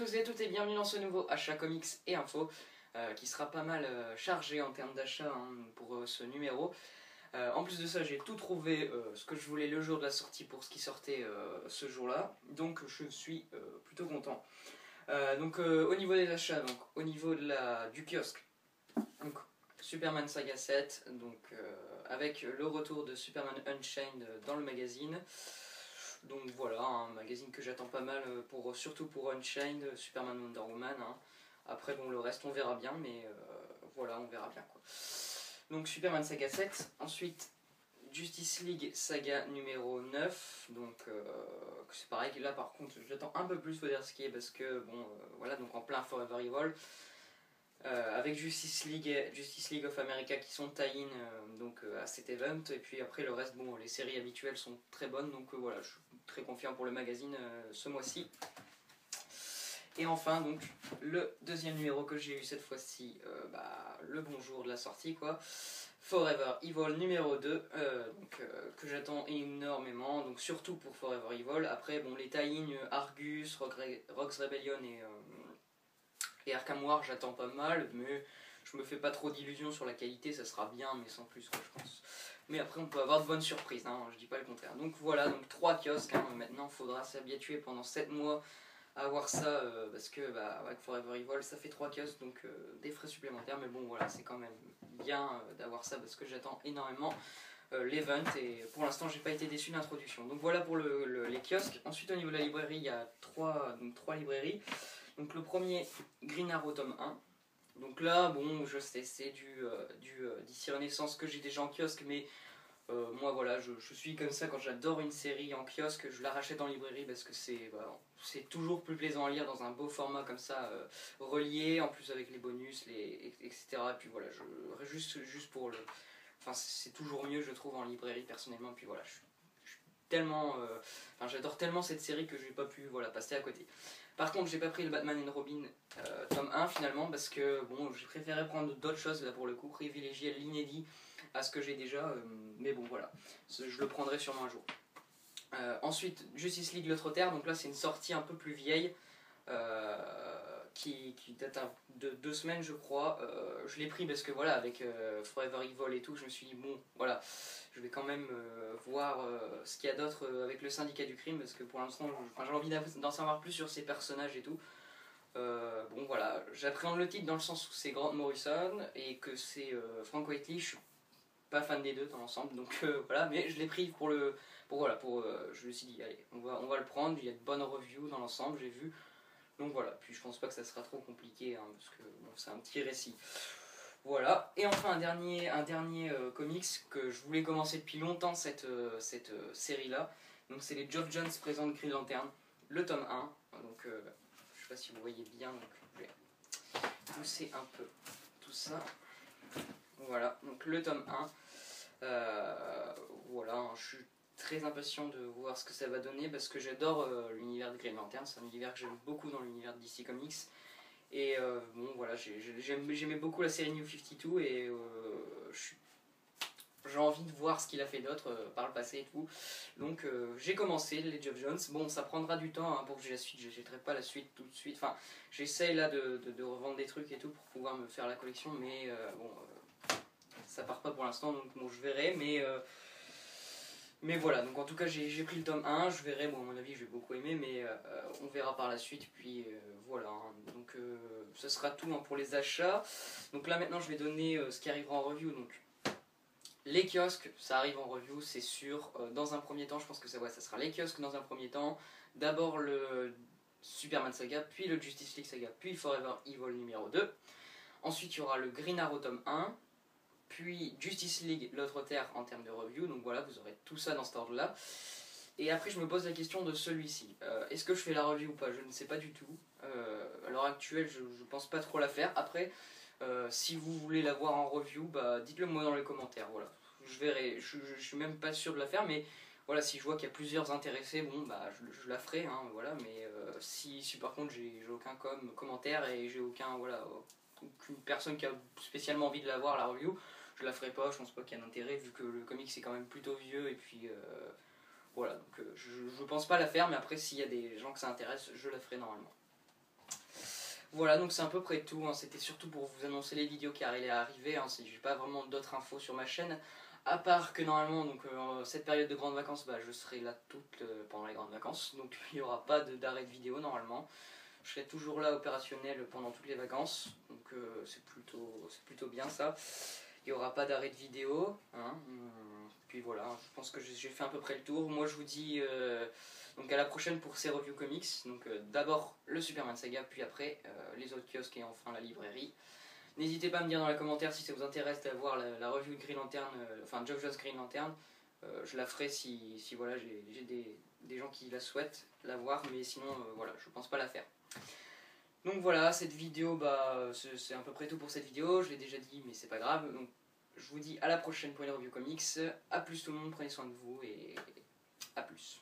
tous et toutes et bienvenue dans ce nouveau achat comics et info qui sera pas mal chargé en termes d'achat pour ce numéro. En plus de ça, j'ai tout trouvé ce que je voulais le jour de la sortie pour ce qui sortait ce jour-là, donc je suis plutôt content. Au niveau des achats, donc au niveau du kiosque, donc Superman Saga 7, avec le retour de Superman Unchained dans le magazine. Donc voilà, un magazine que j'attends pas mal, surtout pour Unchained, Superman, Wonder Woman. Après bon, le reste on verra bien, mais voilà, on verra bien quoi. Donc Superman Saga 7, ensuite Justice League Saga numéro 9, c'est pareil, là par contre j'attends un peu plus, faut dire ce qui est, parce que bon, voilà, donc en plein Forever Evil. Avec Justice League of America qui sont tie-in à cet event, et puis après le reste, bon, les séries habituelles sont très bonnes, donc voilà, je suis très confiant pour le magazine ce mois-ci. Et enfin donc le deuxième numéro que j'ai eu cette fois-ci, le bonjour de la sortie quoi, Forever Evil numéro 2, que j'attends énormément, donc surtout pour Forever Evil. Après bon, les tie-in Argus, Rogue's Rebellion et Arkham War, j'attends pas mal, mais je me fais pas trop d'illusions sur la qualité, ça sera bien, mais sans plus, quoi, je pense. Mais après, on peut avoir de bonnes surprises, je dis pas le contraire. Donc voilà, donc 3 kiosques, maintenant, il faudra s'habituer pendant 7 mois à avoir ça, parce que avec Forever Evil, ça fait 3 kiosques, donc des frais supplémentaires, mais bon, voilà, c'est quand même bien d'avoir ça, parce que j'attends énormément l'event, et pour l'instant, j'ai pas été déçu de l'introduction. Donc voilà pour les kiosques. Ensuite, au niveau de la librairie, il y a 3 librairies. Donc le premier, Green Arrow tome 1. Donc là, bon, je sais, c'est du DC Renaissance que j'ai déjà en kiosque, mais moi voilà, je suis comme ça quand j'adore une série en kiosque, je la rachète en librairie parce que c'est toujours plus plaisant à lire dans un beau format comme ça, relié, en plus avec les bonus, etc. Et puis voilà, juste pour le... Enfin, c'est toujours mieux, je trouve, en librairie personnellement, et puis voilà, je suis tellement... j'adore tellement cette série que je n'ai pas pu passer à côté. Par contre, j'ai pas pris le Batman and Robin tome 1 finalement, parce que bon, j'ai préféré prendre d'autres choses là pour le coup, privilégier l'inédit à ce que j'ai déjà, mais bon voilà, je le prendrai sûrement un jour. Ensuite, Justice League l'autre terre, donc là c'est une sortie un peu plus vieille, qui date de 2 semaines je crois. Je l'ai pris parce que voilà, avec Forever Evil et tout, je me suis dit bon voilà, je vais quand même voir ce qu'il y a d'autre avec le syndicat du crime, parce que pour l'instant j'ai envie d'en savoir plus sur ces personnages et tout. Bon voilà, j'appréhende le titre dans le sens où c'est Grant Morrison et que c'est Frank Whiteley. Je suis pas fan des deux dans l'ensemble, donc voilà, mais je l'ai pris je me suis dit allez, on va le prendre, il y a de bonnes reviews dans l'ensemble, j'ai vu. Donc voilà, puis je pense pas que ça sera trop compliqué, parce que bon, c'est un petit récit. Voilà, et enfin un dernier comics que je voulais commencer depuis longtemps, cette série-là. Donc c'est les Geoff Johns présentent Green Lantern, le tome 1. Donc je sais pas si vous voyez bien, donc je vais pousser un peu tout ça. Voilà, donc le tome 1. Voilà, je suis très impatient de voir ce que ça va donner, parce que j'adore l'univers de Green Lantern, c'est un univers que j'aime beaucoup dans l'univers de DC Comics. Et bon voilà, j'aimais beaucoup la série New 52 et j'ai envie de voir ce qu'il a fait d'autre par le passé et tout. Donc j'ai commencé les Geoff Johns. Bon, ça prendra du temps pour que j'ai la suite, je n'achèterai pas la suite tout de suite. Enfin, j'essaye là de revendre des trucs et tout pour pouvoir me faire la collection, mais ça part pas pour l'instant, donc bon, je verrai, mais voilà, donc en tout cas j'ai pris le tome 1, je verrai, bon à mon avis je vais beaucoup aimer, mais on verra par la suite, puis voilà, donc ce sera tout pour les achats. Donc là maintenant je vais donner ce qui arrivera en review. Donc les kiosques, ça arrive en review, c'est sûr, dans un premier temps, je pense que ça sera les kiosques dans un premier temps, d'abord le Superman Saga, puis le Justice League Saga, puis Forever Evil numéro 2, ensuite il y aura le Green Arrow tome 1, puis Justice League l'autre terre en termes de review, donc voilà, vous aurez tout ça dans cet ordre là. Et après je me pose la question de celui-ci, est-ce que je fais la review ou pas, je ne sais pas du tout. À l'heure actuelle je pense pas trop la faire. Après si vous voulez la voir en review, dites-le moi dans les commentaires, voilà. Je verrai, je suis même pas sûr de la faire, mais voilà, si je vois qu'il y a plusieurs intéressés, bon je la ferai, voilà. Mais si par contre j'ai aucun commentaire et j'ai aucune personne qui a spécialement envie de la voir la review, je la ferai pas, je pense pas qu'il y ait un intérêt vu que le comic est quand même plutôt vieux, et puis voilà, donc je pense pas la faire, mais après s'il y a des gens que ça intéresse, je la ferai normalement. Voilà, donc c'est à peu près tout, hein. C'était surtout pour vous annoncer les vidéos qui allaient arriver, hein. J'ai pas vraiment d'autres infos sur ma chaîne, à part que normalement, donc, cette période de grandes vacances, bah, je serai là pendant les grandes vacances, donc il n'y aura pas d'arrêt de vidéo normalement. Je serai toujours là opérationnel pendant toutes les vacances, donc c'est plutôt bien ça. Il n'y aura pas d'arrêt de vidéo, hein. Puis voilà, je pense que j'ai fait à peu près le tour. Moi je vous dis donc à la prochaine pour ces reviews comics. Donc d'abord le Superman Saga, puis après les autres kiosques et enfin la librairie. N'hésitez pas à me dire dans les commentaires si ça vous intéresse d'avoir la review de Green Lantern, enfin Geoff Johns Green Lantern. Je la ferai si voilà, j'ai des gens qui la souhaitent la voir, mais sinon voilà, je pense pas la faire. Donc voilà, cette vidéo, bah, c'est à peu près tout pour cette vidéo, je l'ai déjà dit mais c'est pas grave. Donc je vous dis à la prochaine pour une review comics, à plus tout le monde, prenez soin de vous et à plus.